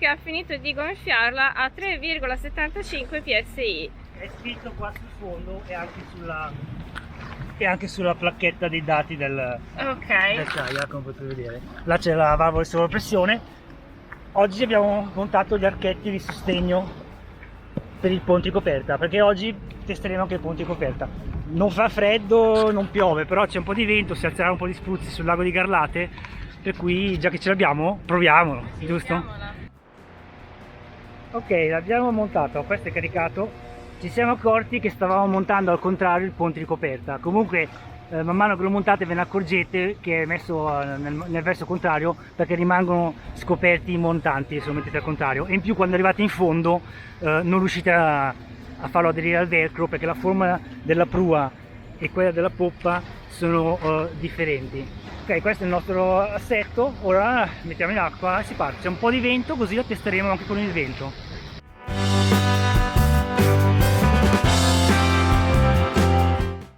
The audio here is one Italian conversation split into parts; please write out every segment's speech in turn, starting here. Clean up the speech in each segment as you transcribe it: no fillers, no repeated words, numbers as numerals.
che ha finito di gonfiarla a 3,75 psi. È scritto qua sul fondo e anche sulla placchetta dei dati del kayak, come potete vedere. Là c'è la valvola di sovrappressione. Oggi abbiamo montato gli archetti di sostegno per il ponte coperta, perché oggi testeremo anche il ponte coperta. Non fa freddo, non piove, però c'è un po' di vento, si alzerà un po' di spruzzi sul lago di Garlate, per cui già che ce l'abbiamo, proviamolo, sì, giusto? Ok, l'abbiamo montato, questo è caricato. Ci siamo accorti che stavamo montando al contrario il ponte di coperta. Comunque man mano che lo montate ve ne accorgete che è messo nel verso contrario, perché rimangono scoperti i montanti se lo mettete al contrario, e in più quando arrivate in fondo non riuscite a farlo aderire al velcro, perché la forma della prua e quella della poppa sono differenti. Ok, questo è il nostro assetto. Ora mettiamo in acqua e si parte. C'è un po' di vento, così lo testeremo anche con il vento.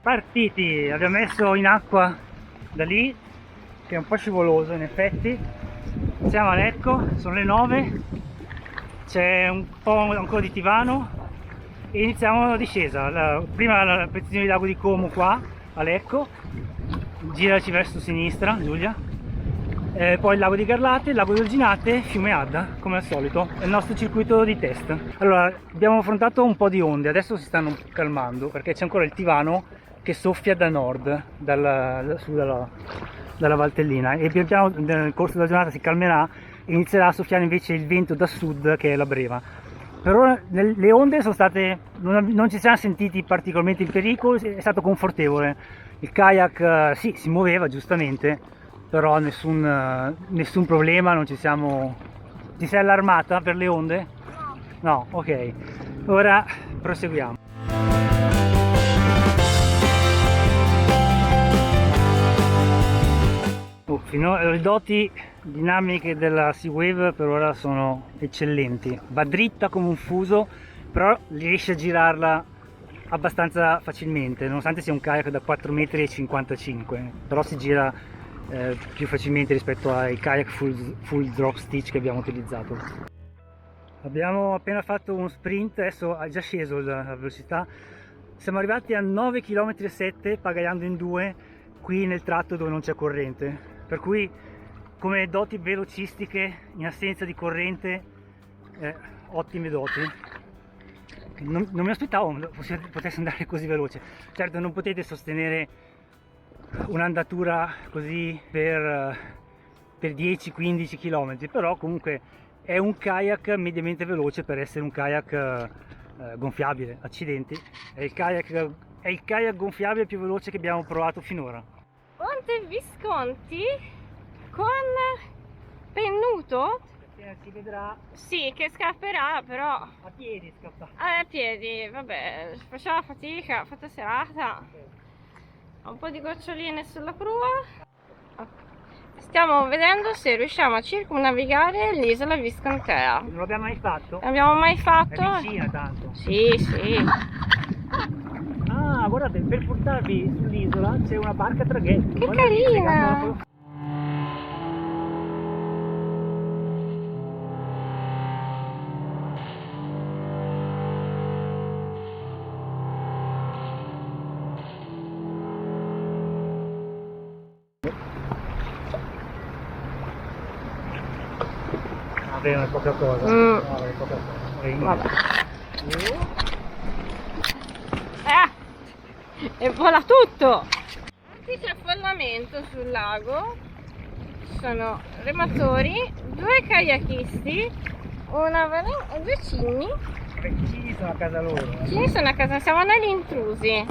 Partiti, abbiamo messo in acqua da lì, che è un po' scivoloso in effetti. Siamo a Lecco, sono le 9, c'è un po' ancora di Tivano e iniziamo la discesa. Prima la pezzettino di lago di Como qua a Lecco, giraci verso sinistra Giulia, poi il lago di Garlate, il lago di Orginate, fiume Adda, come al solito, è il nostro circuito di test. Allora, abbiamo affrontato un po' di onde, adesso si stanno calmando perché c'è ancora il Tivano che soffia da nord, dalla Valtellina, e pian piano nel corso della giornata si calmerà e inizierà a soffiare invece il vento da sud, che è la Breva. Per ora le onde sono state, non ci siamo sentiti particolarmente in pericolo, è stato confortevole. Il kayak sì, si muoveva giustamente, però nessun problema, non ci siamo... Ti sei allarmata per le onde? No, ok. Ora proseguiamo. Le doti dinamiche della Sea Wave per ora sono eccellenti. Va dritta come un fuso, però riesce a girarla abbastanza facilmente, nonostante sia un kayak da 4,55 m, però si gira più facilmente rispetto ai kayak full drop stitch che abbiamo utilizzato. Abbiamo appena fatto un sprint, adesso ha già sceso la velocità, siamo arrivati a 9,7 km pagaiando in due qui nel tratto dove non c'è corrente, per cui come doti velocistiche in assenza di corrente ottime doti. Non mi aspettavo potesse andare così veloce. Certo, non potete sostenere un'andatura così per 10-15 km, però comunque è un kayak mediamente veloce per essere un kayak gonfiabile. Accidenti, è il kayak gonfiabile più veloce che abbiamo provato finora. Ponte Visconti con pennuto? Si vedrà. Sì, che scapperà, però A piedi scappa. a piedi, vabbè, facciamo fatica, fatta serata. Un po' di goccioline sulla prua. Stiamo vedendo se riusciamo a circumnavigare l'isola Viscontea. Non l'abbiamo mai fatto? Non l'abbiamo mai fatto? È vicina tanto. Sì, sì. Ah, guardate, per portarvi sull'isola c'è una barca a traghetto. Che carina! Vabbè, è poca cosa. No, è poca cosa. Vabbè. E vola tutto! Qui c'è affollamento sul lago, ci sono rematori, due kayakisti, due cigni. I cigni sono a casa loro. I cigni sono a casa, siamo noi gli intrusi.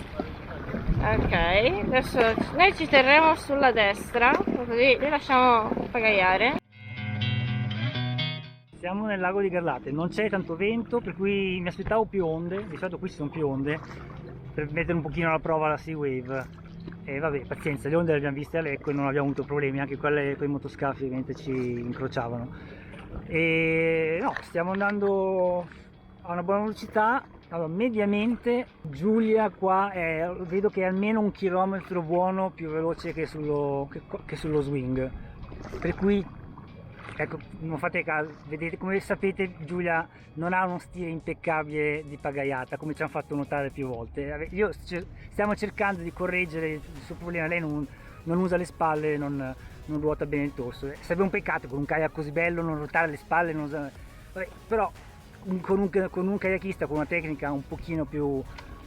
Ok, adesso noi ci terremo sulla destra, così li lasciamo pagaiare. Siamo nel lago di Garlate, non c'è tanto vento, per cui mi aspettavo più onde, di solito qui ci sono più onde, per mettere un pochino alla prova la Sea Wave. E vabbè, pazienza, le onde le abbiamo viste a Lecco e non abbiamo avuto problemi, anche quei motoscafi ovviamente ci incrociavano. E no, stiamo andando a una buona velocità. Allora, mediamente Giulia qua vedo che è almeno 1 chilometro buono più veloce che sullo swing, per cui ecco, non fate caso, vedete, come sapete Giulia non ha uno stile impeccabile di pagaiata, come ci hanno fatto notare più volte. Stiamo cercando di correggere il suo problema, lei non usa le spalle, non ruota bene il torso. Sarebbe un peccato con un kayak così bello non ruotare le spalle, vabbè, però con un kayakista con una tecnica un pochino più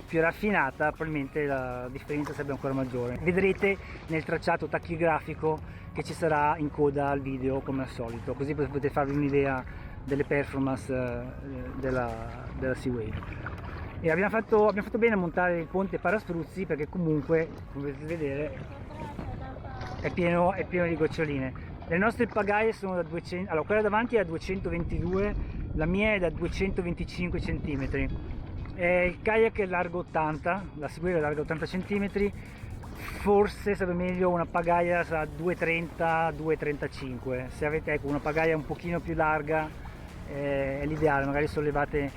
raffinata probabilmente la differenza sarebbe ancora maggiore. Vedrete nel tracciato tachigrafico che ci sarà in coda al video come al solito, così potete farvi un'idea delle performance della Seawave. E abbiamo fatto bene a montare il ponte paraspruzzi, perché comunque, come potete vedere, è pieno di goccioline. Le nostre pagaie sono da 200, allora quella davanti è da 222, la mia è da 225 cm. Il kayak è largo 80, la Seawave è larga 80 cm, forse sarebbe meglio una pagaia a 2,30, 2,35. Se avete una pagaia un pochino più larga è l'ideale, magari sollevate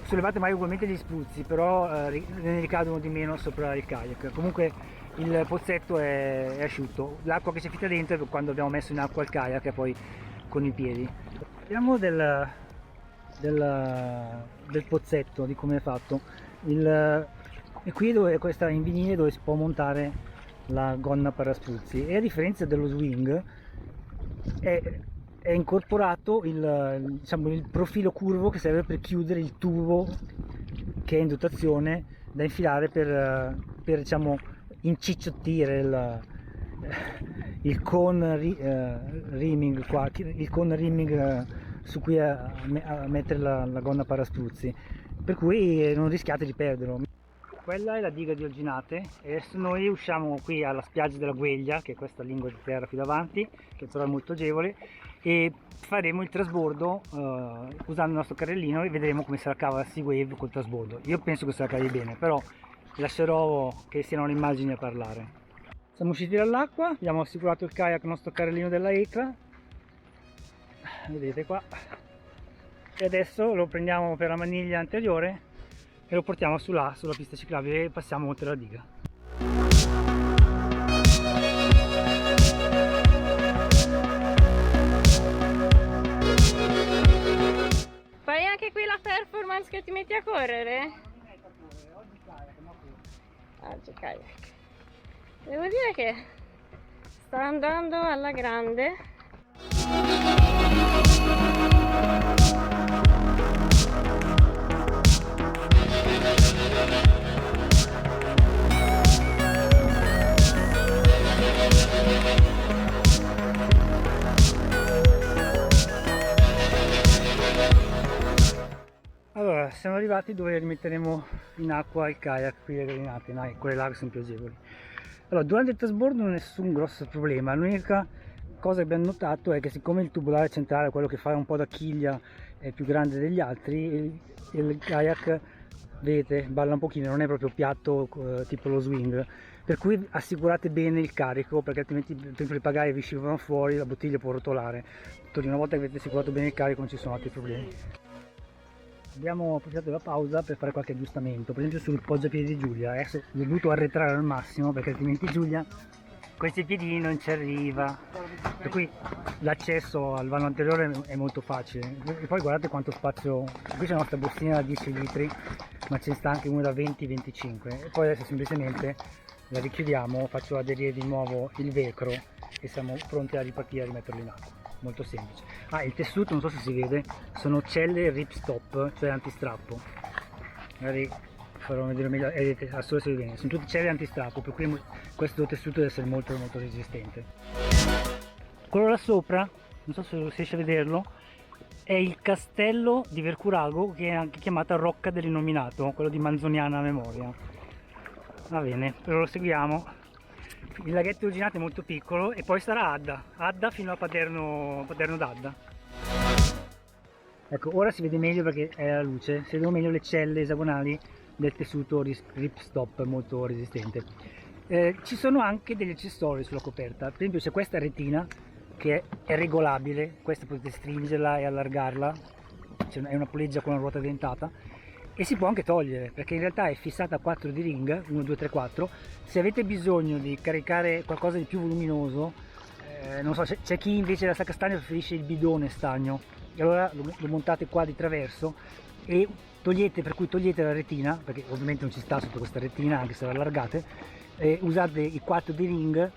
magari ugualmente gli spruzzi, però ne ricadono di meno sopra il kayak. Comunque il pozzetto è asciutto, l'acqua che c'è finita dentro è quando abbiamo messo in acqua il kayak e poi con i piedi. Parliamo del pozzetto, di come è fatto. E qui dove questa in vinile dove si può montare la gonna paraspruzzi, e a differenza dello swing è incorporato il profilo curvo che serve per chiudere il tubo che è in dotazione da infilare per diciamo incicciottire il cone rimming qua, il cone rimming su cui mettere la gonna paraspruzzi, per cui non rischiate di perderlo. Quella è la diga di Olginate e adesso noi usciamo qui alla spiaggia della Gueglia, che è questa lingua di terra qui davanti, che però è molto agevole, e faremo il trasbordo usando il nostro carrellino e vedremo come se la cava la Seawave col trasbordo. Io penso che se la cavi bene, però lascerò che siano le immagini a parlare. Siamo usciti dall'acqua, abbiamo assicurato il kayak al nostro carrellino della Ecla, vedete qua, e adesso lo prendiamo per la maniglia anteriore e lo portiamo sulla pista ciclabile e passiamo oltre la diga. Fai anche qui la performance che ti metti a correre? Oggi kayak. Devo dire che sta andando alla grande. Allora, siamo arrivati dove rimetteremo in acqua il kayak, qui le granate, no, quelle là che sono più agevoli. Allora, durante il trasbordo non è nessun grosso problema, l'unica cosa che abbiamo notato è che siccome il tubolare centrale, quello che fa un po' da chiglia, è più grande degli altri, il kayak, vedete, balla un pochino, non è proprio piatto tipo lo swing, per cui assicurate bene il carico, perché altrimenti per esempio le pagaie vi scivolano fuori, la bottiglia può rotolare. Una volta che avete assicurato bene il carico non ci sono altri problemi. Abbiamo approfittato della pausa per fare qualche aggiustamento, per esempio sul poggiapiedi di Giulia. Adesso ho dovuto arretrare al massimo perché altrimenti Giulia questi piedini non ci arriva, per cui l'accesso al vano anteriore è molto facile. E poi guardate quanto spazio, qui c'è la nostra bustina da 10 litri, ma ce ne sta anche una da 20-25, e poi adesso semplicemente la richiudiamo, faccio aderire di nuovo il velcro e siamo pronti a ripartire e rimetterlo in acqua. Molto semplice. Il tessuto, non so se si vede, sono celle ripstop, cioè antistrappo. Magari farò vedere meglio, vedete, al sole si vede bene, sono tutte celle antistrappo, per cui questo tessuto deve essere molto resistente. Quello là sopra, non so se riesce a vederlo, è il castello di Vercurago, che è anche chiamata Rocca dell'Innominato, quello di Manzoniana a memoria. Va bene, lo seguiamo. Il laghetto Olginate è molto piccolo e poi sarà Adda fino a Paderno d'Adda. Ecco, ora si vede meglio perché è la luce, si vedono meglio le celle esagonali del tessuto ripstop molto resistente. Ci sono anche degli accessori sulla coperta, per esempio c'è questa retina che è regolabile, questa potete stringerla e allargarla, è una poleggia con una ruota dentata, e si può anche togliere perché in realtà è fissata a 4 di ring, 1, 2, 3, 4. Se avete bisogno di caricare qualcosa di più voluminoso Non so, c'è chi invece la sacca stagno preferisce il bidone stagno, e allora lo montate qua di traverso e per cui togliete la retina, perché ovviamente non ci sta sotto questa retina anche se la allargate, e usate i 4 D-ring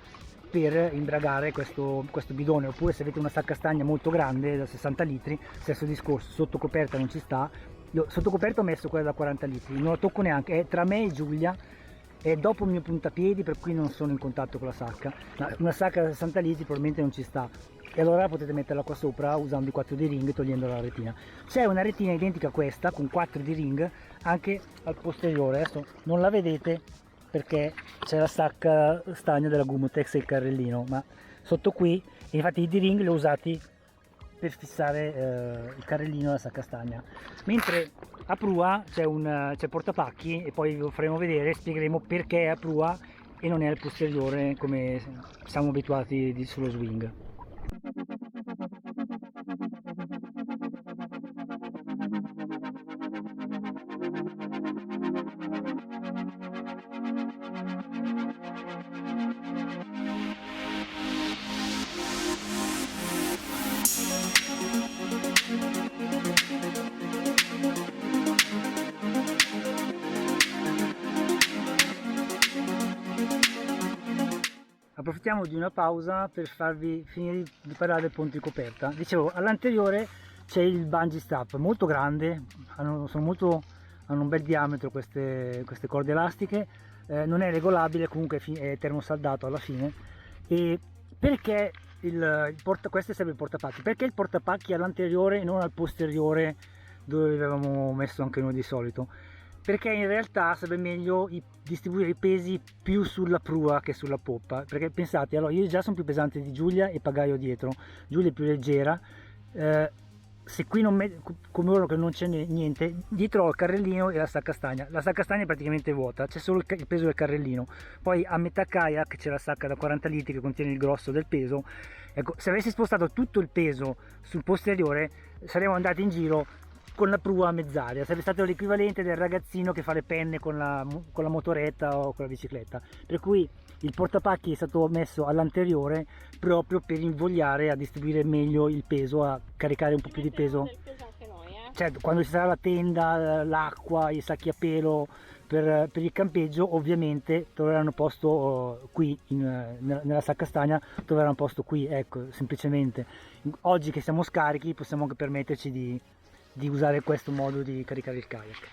per imbragare questo bidone. Oppure se avete una sacca stagna molto grande da 60 litri, stesso discorso, sotto coperta non ci sta. Io sotto coperta ho messo quella da 40 litri, non la tocco neanche, è tra me e Giulia, è dopo il mio puntapiedi, per cui non sono in contatto con la sacca. Una sacca da 60 litri probabilmente non ci sta, e allora potete metterla qua sopra usando i 4 D-ring, togliendo la retina. C'è una retina identica a questa con 4 D-ring anche al posteriore, adesso non la vedete perché c'è la sacca stagno della Gumotex e il carrellino, ma sotto qui, e infatti i D-ring li ho usati per fissare il carrellino e la sacca stagna. Mentre a prua c'è il portapacchi, e poi lo faremo vedere, spiegheremo perché è a prua e non è al posteriore come siamo abituati sullo swing. Approfittiamo di una pausa per farvi finire di parlare del ponte di coperta. Dicevo, all'anteriore c'è il bungee strap molto grande, hanno un bel diametro queste corde elastiche, non è regolabile, comunque è termosaldato alla fine. E perché questo serve il portapacchi? Perché il portapacchi all'anteriore e non al posteriore dove avevamo messo anche noi di solito? Perché in realtà sarebbe meglio distribuire i pesi più sulla prua che sulla poppa, perché pensate, allora io già sono più pesante di Giulia e pagaio dietro, Giulia è più leggera, se qui come ora che non c'è niente, dietro ho il carrellino e la sacca stagna è praticamente vuota, c'è solo il peso del carrellino, poi a metà kayak c'è la sacca da 40 litri che contiene il grosso del peso. Ecco, se avessi spostato tutto il peso sul posteriore saremmo andati in giro con la prua a mezz'aria, sarebbe stato l'equivalente del ragazzino che fa le penne con la motoretta o con la bicicletta, per cui il portapacchi è stato messo all'anteriore proprio per invogliare a distribuire meglio il peso, a caricare un po' più di peso. Cioè, quando ci sarà la tenda, l'acqua, i sacchi a pelo per il campeggio, ovviamente troveranno posto qui nella sacca stagna, troveranno posto qui, ecco, semplicemente. Oggi che siamo scarichi possiamo anche permetterci di usare questo modo di caricare il kayak.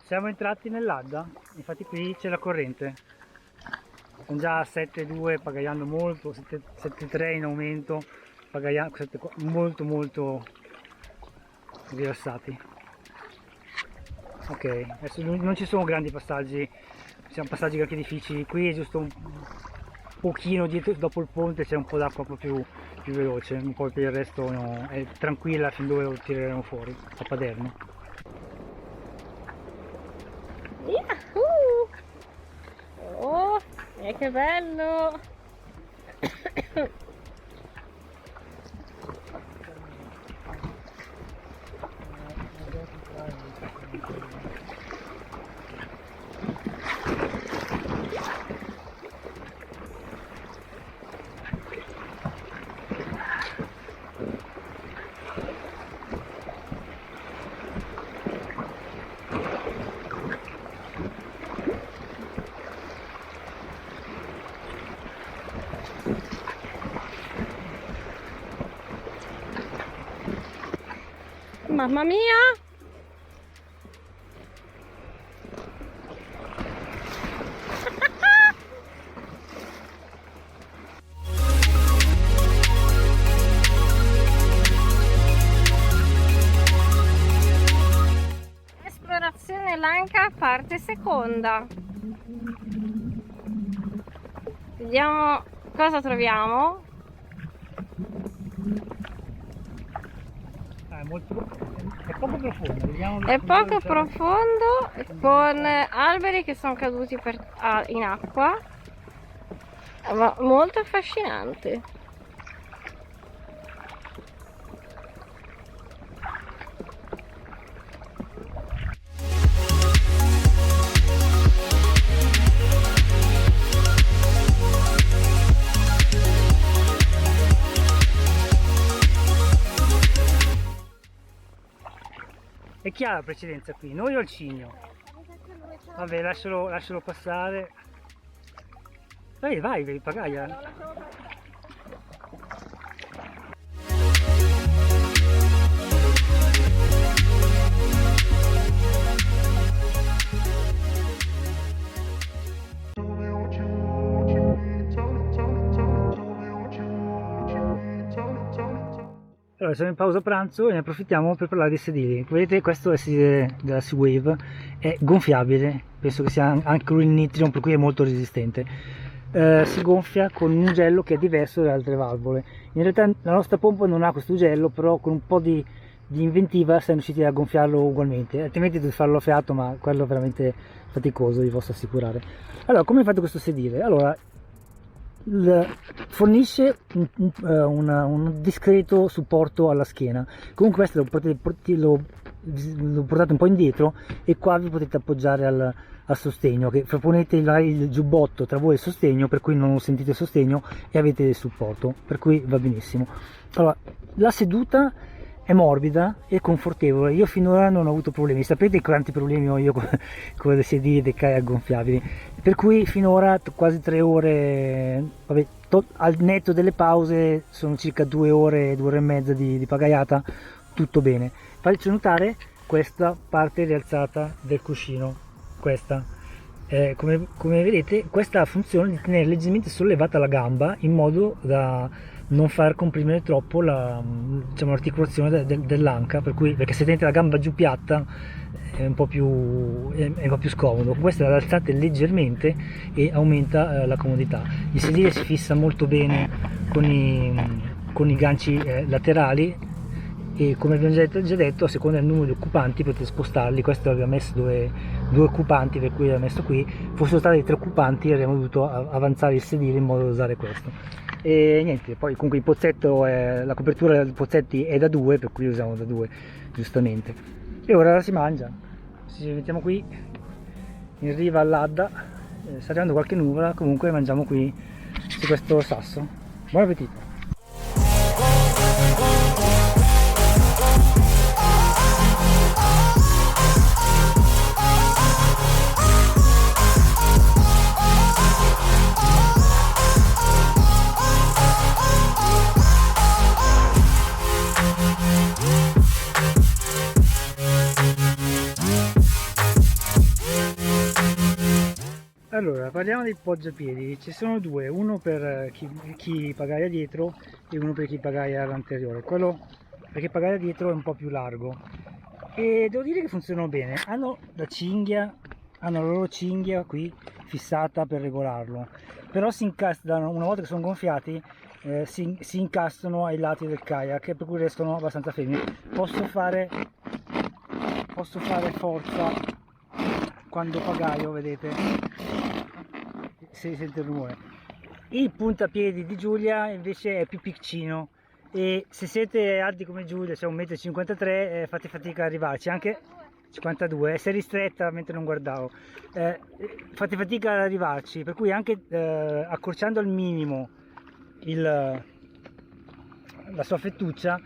Siamo entrati nell'Adda, infatti qui c'è la corrente, sono già a 7,2 pagaiando molto, 7,3 in aumento, molto rilassati. Ok, adesso non ci sono grandi passaggi, siamo passaggi anche difficili, qui è giusto un pochino dietro, dopo il ponte c'è un po' d'acqua un po' più veloce, poi per il resto no, è tranquilla fin dove lo tireremo fuori, a Paderno. Yahoo! Oh, che bello! Mamma mia! Esplorazione Lanka, parte seconda. Vediamo cosa troviamo. È poco profondo, è poco profondo, con alberi che sono caduti in acqua, ma molto affascinante. E chi ha la precedenza qui? Noi o il Cigno? Vabbè, lascialo passare. Vai, pagaia. Allora, siamo in pausa pranzo e ne approfittiamo per parlare dei sedili. Vedete, questo è il sedile della Seawave, è gonfiabile, penso che sia anche lui in nitrium, per cui è molto resistente. Si gonfia con un ugello che è diverso dalle altre valvole. In realtà la nostra pompa non ha questo ugello, però con un po' di inventiva siamo riusciti a gonfiarlo ugualmente, altrimenti dovete farlo a fiato, ma quello è veramente faticoso, vi posso assicurare. Allora, come è fatto questo sedile? Allora, fornisce un discreto supporto alla schiena. Comunque questo l'ho portato un po' indietro e qua vi potete appoggiare al sostegno, che proponete il giubbotto tra voi e il sostegno, per cui non sentite il sostegno e avete il supporto, per cui va benissimo. Allora, la seduta è morbida e confortevole, io finora non ho avuto problemi. Sapete quanti problemi ho io con le sedili dei kayak gonfiabili, per cui finora quasi 3 ore, vabbè, al netto delle pause sono circa 2 ore e mezza di pagaiata, tutto bene. Faccio notare questa parte rialzata del cuscino, questa come vedete, questa ha la funzione di tenere leggermente sollevata la gamba in modo da non far comprimere troppo l'articolazione dell'anca, perché se tenete la gamba giù piatta è un po' più scomodo. Questa la alzate leggermente e aumenta la comodità. Il sedile si fissa molto bene con i ganci laterali, e come abbiamo già detto, a seconda del numero di occupanti potete spostarli. Questo aveva messo due occupanti, per cui l'abbiamo messo qui. Fossero stati 3 occupanti avremmo dovuto avanzare il sedile in modo da usare questo. E niente, poi comunque il pozzetto la copertura dei pozzetti è da 2, per cui usiamo da 2 giustamente. E ora si mangia, ci mettiamo qui in riva all'Adda, sta arrivando qualche nuvola, comunque mangiamo qui su questo sasso. Buon appetito! Allora, parliamo dei poggiapiedi. Ci sono 2, uno per chi pagaia dietro e uno per chi pagaia all'anteriore. Quello per chi pagaia dietro è un po' più largo e devo dire che funzionano bene. Hanno la loro cinghia qui fissata per regolarlo, però si incastrano, una volta che sono gonfiati, si incastrano ai lati del kayak, per cui restano abbastanza fermi. Posso fare forza quando pagaio, vedete, si sente il rumore. Il puntapiedi di Giulia invece è più piccino, e se siete alti come Giulia, cioè 1,53 m, fate fatica ad arrivarci, anche 52, si è ristretta mentre non guardavo, fate fatica ad arrivarci, per cui anche accorciando al minimo la sua fettuccia,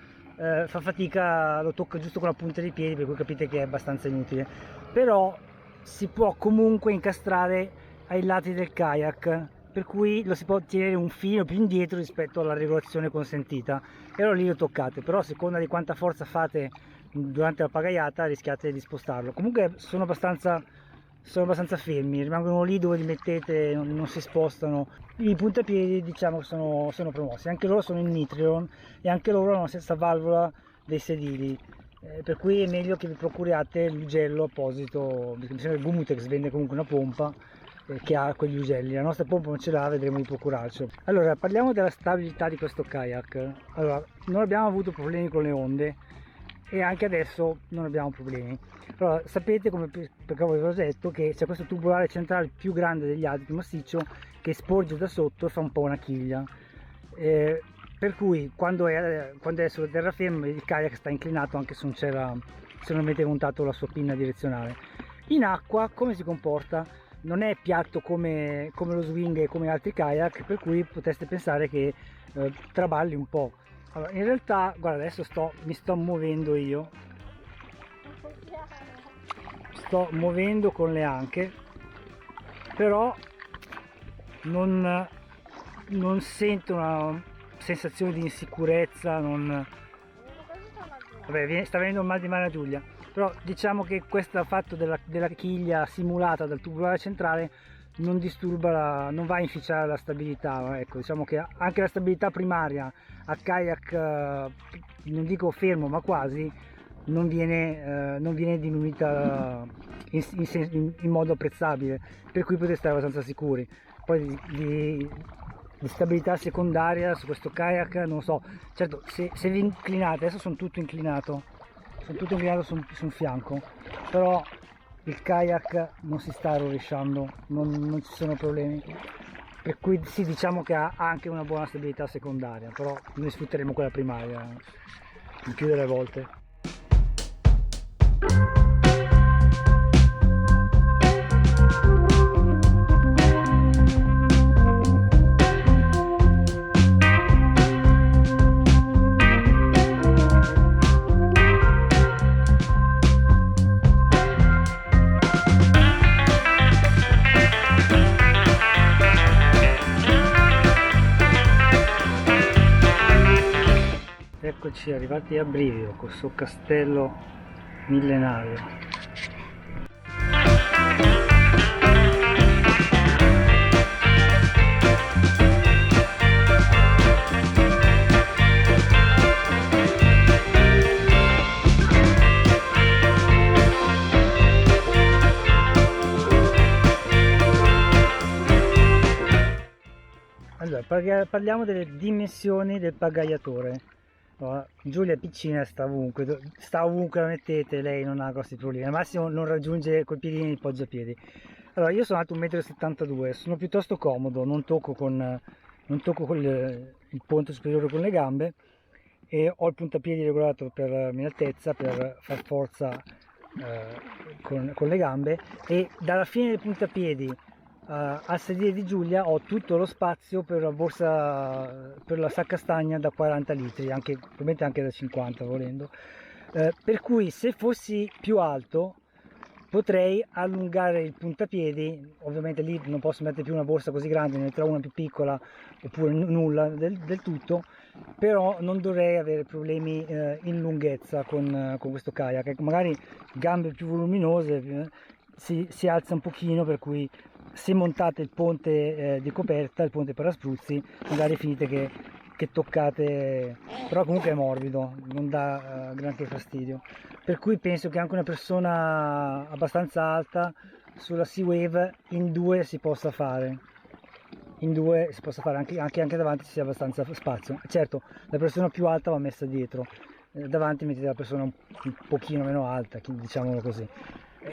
fa fatica, lo tocca giusto con la punta dei piedi, per cui capite che è abbastanza inutile. Però si può comunque incastrare ai lati del kayak, per cui lo si può tenere un filo più indietro rispetto alla regolazione consentita, e allora lì lo toccate, però a seconda di quanta forza fate durante la pagaiata rischiate di spostarlo. Comunque sono abbastanza fermi, rimangono lì dove li mettete, non si spostano. I puntapiedi, diciamo, sono promossi, anche loro sono in nitrion e anche loro hanno la stessa valvola dei sedili, per cui è meglio che vi procuriate l'ugello apposito. Mi sembra che Gumutex vende comunque una pompa che ha quegli ugelli. La nostra pompa non ce l'ha, vedremo di procurarcelo. Allora, parliamo della stabilità di questo kayak. Allora, non abbiamo avuto problemi con le onde e anche adesso non abbiamo problemi. Allora, sapete, come perché vi ho detto, che c'è questo tubolare centrale più grande degli altri, più massiccio, che sporge da sotto e fa un po' una chiglia, per cui quando è sulla terraferma il kayak sta inclinato, anche se non avete montato la sua pinna direzionale. In acqua come si comporta? Non è piatto come lo swing e come altri kayak, per cui potreste pensare che traballi un po'. Allora, in realtà, guarda, adesso mi sto muovendo io sto muovendo con le anche, però non sento una sensazione di insicurezza, vabbè, sta venendo un mal di mare a Giulia, però diciamo che questo fatto della chiglia simulata dal tubolare centrale non disturba, non va a inficiare la stabilità, ecco, diciamo che anche la stabilità primaria a kayak, non dico fermo ma quasi, non viene diminuita in modo apprezzabile, per cui potete stare abbastanza sicuri. Poi di stabilità secondaria su questo kayak non so, certo se vi inclinate, adesso sono tutto inclinato su un fianco, però il kayak non si sta rovesciando, non ci sono problemi, per cui sì, diciamo che ha anche una buona stabilità secondaria, però noi sfrutteremo quella primaria il più delle volte. Eccoci arrivati a Brivio, questo castello millenario. Allora, parliamo delle dimensioni del pagaiatore. Giulia è piccina, sta ovunque la mettete, lei non ha grossi problemi, al massimo non raggiunge coi piedini i poggiapiedi. Allora, io sono alto 1,72 m, sono piuttosto comodo, non tocco il ponte superiore con le gambe e ho il puntapiedi regolato per la mia altezza, per far forza con le gambe, e dalla fine del puntapiedi al sedile di Giulia ho tutto lo spazio per la borsa, per la sacca stagna da 40 litri, probabilmente anche da 50 volendo, per cui se fossi più alto potrei allungare il puntapiedi. Ovviamente lì non posso mettere più una borsa così grande, ne metterò una più piccola oppure nulla del tutto, però non dovrei avere problemi in lunghezza con questo kayak. Magari gambe più voluminose, si alza un pochino, per cui se montate il ponte di coperta, il ponte paraspruzzi, magari finite che toccate, però comunque è morbido, non dà granché fastidio, per cui penso che anche una persona abbastanza alta sulla Sea Wave in due si possa fare, anche davanti ci sia abbastanza spazio. Certo, la persona più alta va messa dietro, davanti mettete la persona un pochino meno alta, diciamolo così.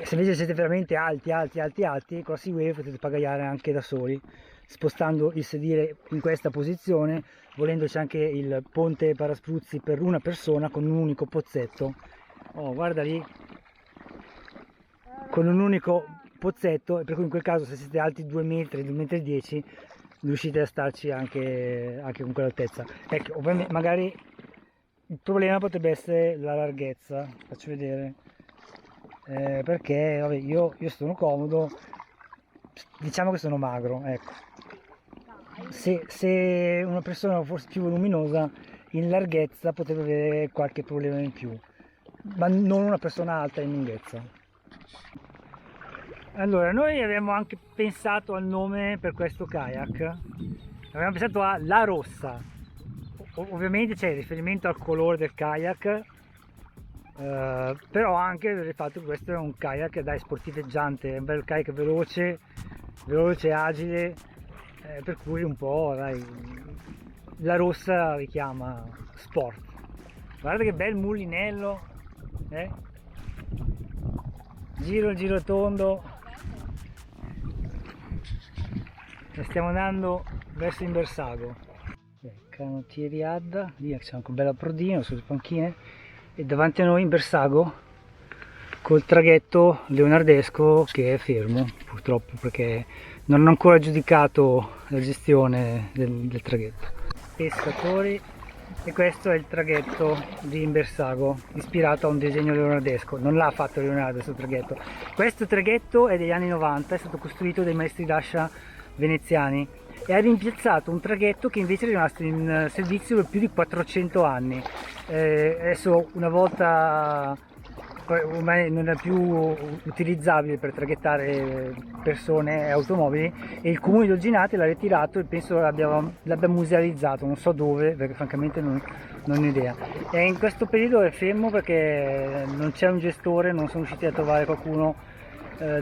Se invece siete veramente alti, con la Sea Wave potete pagaiare anche da soli, spostando il sedile in questa posizione, volendoci anche il ponte paraspruzzi per una persona con un unico pozzetto. Oh, guarda lì, con un unico pozzetto, per cui in quel caso se siete alti 2 metri, 2,10 m, riuscite a starci anche con quell'altezza. Ecco, ovviamente magari il problema potrebbe essere la larghezza, faccio vedere. Perché vabbè, io sono comodo, diciamo che sono magro, ecco. Se una persona fosse più voluminosa in larghezza potrebbe avere qualche problema in più, ma non una persona alta in lunghezza. Allora, noi abbiamo anche pensato al nome per questo kayak, abbiamo pensato a La Rossa. Ovviamente c'è il riferimento al colore del kayak, però anche per il fatto che questo è un kayak sportiveggiante, è un bel kayak veloce, agile, per cui un po', dai, La Rossa richiama sport. Guarda che bel mulinello, giro tondo. Stiamo andando verso Imbersago, Canottieri Adda, lì c'è anche un bel approdino sulle panchine, e davanti a noi Imbersago col traghetto leonardesco che è fermo purtroppo perché non hanno ancora giudicato la gestione del traghetto. Pescatori E questo è il traghetto di Imbersago, ispirato a un disegno leonardesco. Non l'ha fatto Leonardo questo traghetto. Questo traghetto è degli anni 90, è stato costruito dai maestri d'ascia veneziani e ha rimpiazzato un traghetto che invece è rimasto in servizio per più di 400 anni. Adesso una volta ormai non è più utilizzabile per traghettare persone e automobili, e il comune di Olginate l'ha ritirato e penso l'abbia musealizzato, non so dove perché francamente non ho idea. E in questo periodo è fermo perché non c'è un gestore, non sono riusciti a trovare qualcuno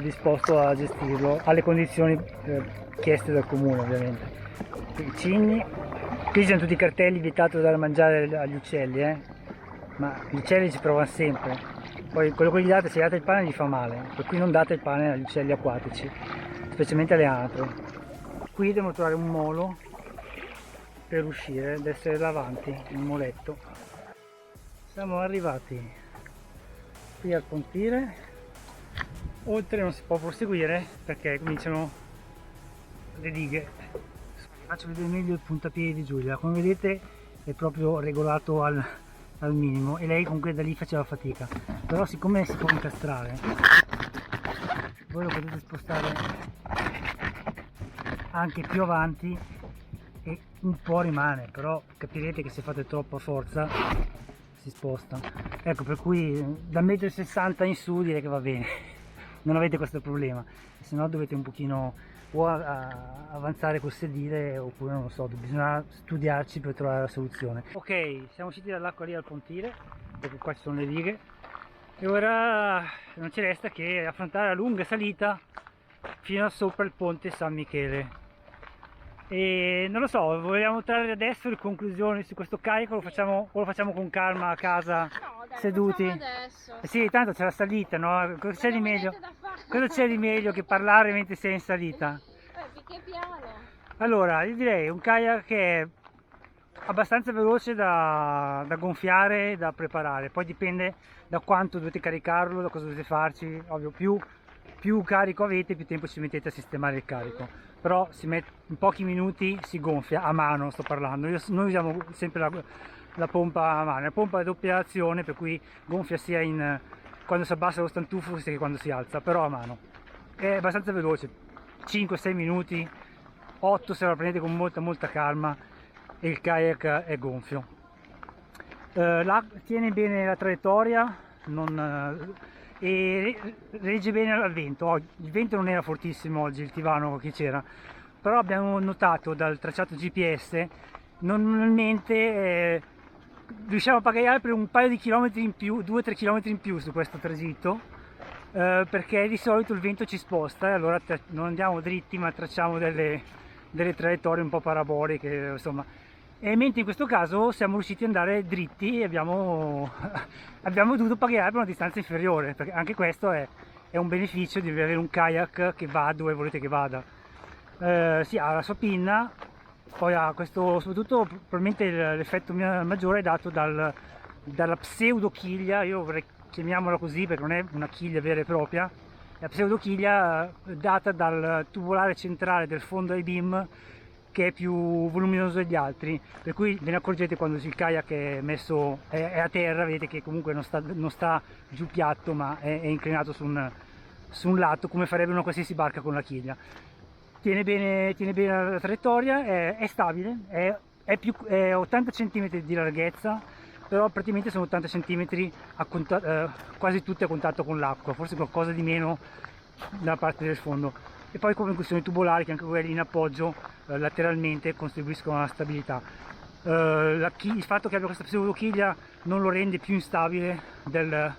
disposto a gestirlo alle condizioni chieste dal comune, ovviamente. I cigni, qui ci sono tutti i cartelli: vietato da mangiare agli uccelli, ma gli uccelli ci provano sempre. Poi quello che gli date, se gli date il pane gli fa male, per cui non date il pane agli uccelli acquatici, specialmente alle anatre. Qui dobbiamo trovare un molo per uscire, deve essere davanti, un moletto. Siamo arrivati qui al pontile, oltre non si può proseguire perché cominciano le dighe. Vi faccio vedere meglio il puntapiedi di Giulia, come vedete è proprio regolato al minimo e lei comunque da lì faceva fatica, però siccome si può incastrare voi lo potete spostare anche più avanti e un po' rimane, però capirete che se fate troppa forza si sposta. Ecco, per cui da 1,60 m in su direi che va bene, non avete questo problema, se no dovete un pochino o avanzare col sedile oppure non lo so, bisogna studiarci per trovare la soluzione. Ok, siamo usciti dall'acqua lì al pontile perché qua ci sono le dighe e ora non ci resta che affrontare la lunga salita fino a sopra il ponte San Michele. E non lo so, vogliamo trarre adesso le conclusioni su questo carico o lo facciamo con calma a casa? No, dai, seduti? Adesso. Sì, tanto c'è la salita, no? Cosa c'è di meglio? Cosa c'è di meglio che parlare mentre sei in salita? Che piano. Allora, io direi un kayak che è abbastanza veloce da gonfiare, da preparare, poi dipende da quanto dovete caricarlo, da cosa dovete farci, ovvio, più carico avete più tempo ci mettete a sistemare il carico, però in pochi minuti si gonfia a mano, sto parlando. Noi usiamo sempre la pompa a mano, la pompa è doppia azione per cui gonfia sia quando si abbassa lo stantufo sia che quando si alza, però a mano è abbastanza veloce, 5-6 minuti, 8 se la prendete con molta calma e il kayak è gonfio. Tiene bene la traiettoria e regge bene al vento. Il vento non era fortissimo oggi, il Tivano che c'era, però abbiamo notato dal tracciato GPS normalmente riusciamo a pagare per un paio di chilometri in più, 2-3 chilometri in più su questo tragitto, perché di solito il vento ci sposta e allora non andiamo dritti ma tracciamo delle traiettorie un po' paraboliche, insomma. E mentre in questo caso siamo riusciti ad andare dritti e abbiamo dovuto pagare per una distanza inferiore, perché anche questo è un beneficio di avere un kayak che va dove volete che vada. Sì, ha la sua pinna, poi ha questo, soprattutto probabilmente l'effetto maggiore è dato dalla pseudo chiglia, io vorrei chiamiamola così perché non è una chiglia vera e propria, la pseudo chiglia data dal tubolare centrale del fondo ai beam che è più voluminoso degli altri, per cui ve ne accorgete quando il kayak è a terra, vedete che comunque non sta giù piatto ma è inclinato su un lato come farebbe una qualsiasi barca con la chiglia. Tiene bene la traiettoria, è stabile, è 80 cm di larghezza, però praticamente sono 80 cm quasi tutti a contatto con l'acqua, forse qualcosa di meno dalla parte del fondo. E poi comunque sono i tubolari che anche quelli in appoggio lateralmente contribuiscono alla stabilità. Il fatto che abbia questa pseudo chiglia non lo rende più instabile del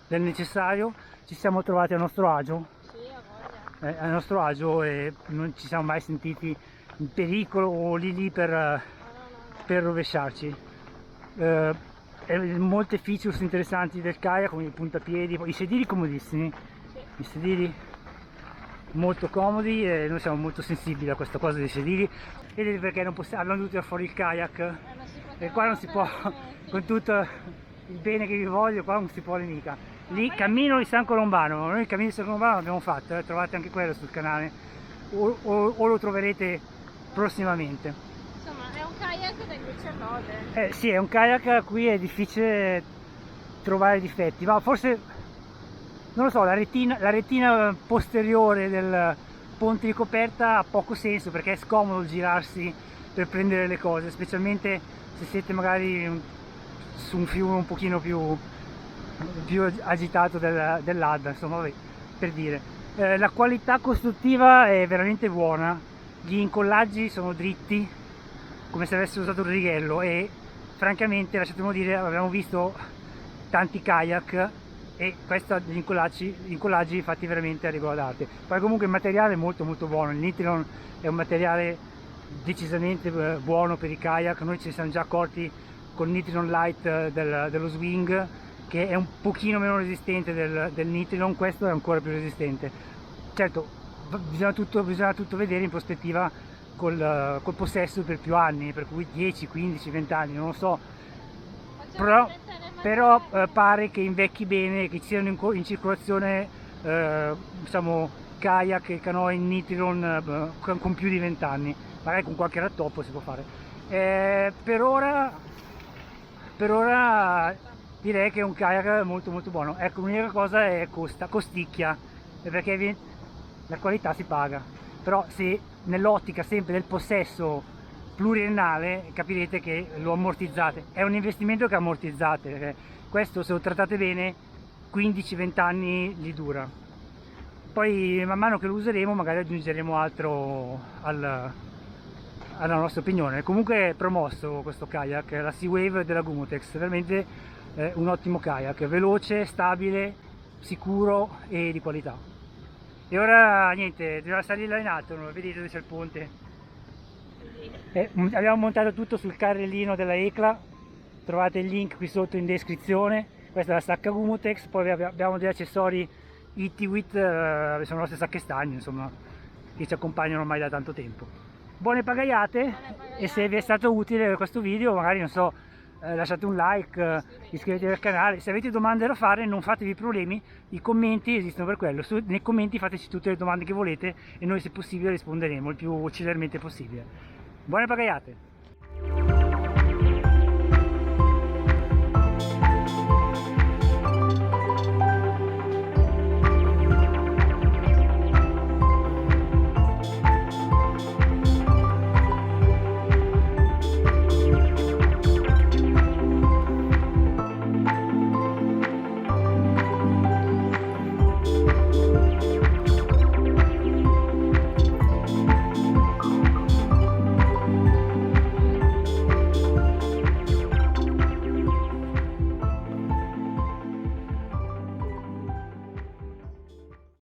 necessario. Ci siamo trovati a nostro agio, e non ci siamo mai sentiti in pericolo o lì per rovesciarci. Molte features interessanti del kayak come il puntapiedi, i sedili comodissimi, i sedili molto comodi e noi siamo molto sensibili a questa cosa dei sedili, vedete perché abbiamo dovuto tirare fuori il kayak e qua non si può, con tutto il bene che vi voglio, qua non si può mica. Lì cammino di San Colombano, noi il cammino di San Colombano l'abbiamo fatto, trovate anche quello sul canale o lo troverete prossimamente. Insomma è un kayak da Gucciarrode. Sì, è un kayak a cui è difficile trovare difetti, ma forse, non lo so, la retina posteriore del ponte di coperta ha poco senso, perché è scomodo girarsi per prendere le cose, specialmente se siete magari su un fiume un pochino più agitato dell'Adda, insomma, vabbè, per dire. La qualità costruttiva è veramente buona, gli incollaggi sono dritti come se avesse usato un righello, e francamente, lasciatemi dire, abbiamo visto tanti kayak e questo degli incollaggi fatti veramente a regola d'arte. Poi comunque il materiale è molto molto buono, il nitrilon è un materiale decisamente buono per i kayak. Noi ci siamo già accorti col nitrilon light dello swing, che è un pochino meno resistente del nitrilon, questo è ancora più resistente. Certo, bisogna tutto vedere in prospettiva col possesso per più anni, per cui 10, 15, 20 anni, non lo so, però pare che invecchi bene, che ci siano in circolazione diciamo kayak e canoe in nitrilon con più di 20 anni, magari con qualche rattoppo si può fare. Per ora direi che è un kayak molto molto buono. Ecco, l'unica cosa è costicchia, perché la qualità si paga, però se nell'ottica sempre del possesso pluriennale capirete che lo ammortizzate, è un investimento che ammortizzate, perché questo, se lo trattate bene, 15-20 anni gli dura. Poi man mano che lo useremo magari aggiungeremo altro alla nostra opinione. Comunque è promosso questo kayak, la Seawave della Gumotex, veramente un ottimo kayak, veloce, stabile, sicuro e di qualità. E ora niente, dobbiamo salire là in alto, non vedete dove c'è il ponte. Abbiamo montato tutto sul carrellino della ECLA, trovate il link qui sotto in descrizione. Questa è la sacca Gumotex, poi abbiamo degli accessori Itiwit, sono le nostre sacche stagno, insomma, che ci accompagnano ormai da tanto tempo. Buone pagaiate, e se vi è stato utile questo video, magari, non so, lasciate un like, iscrivetevi al canale. Se avete domande da fare non fatevi problemi, i commenti esistono per quello. Nei commenti fateci tutte le domande che volete e noi, se possibile, risponderemo il più celermente possibile. Buone pagaiate!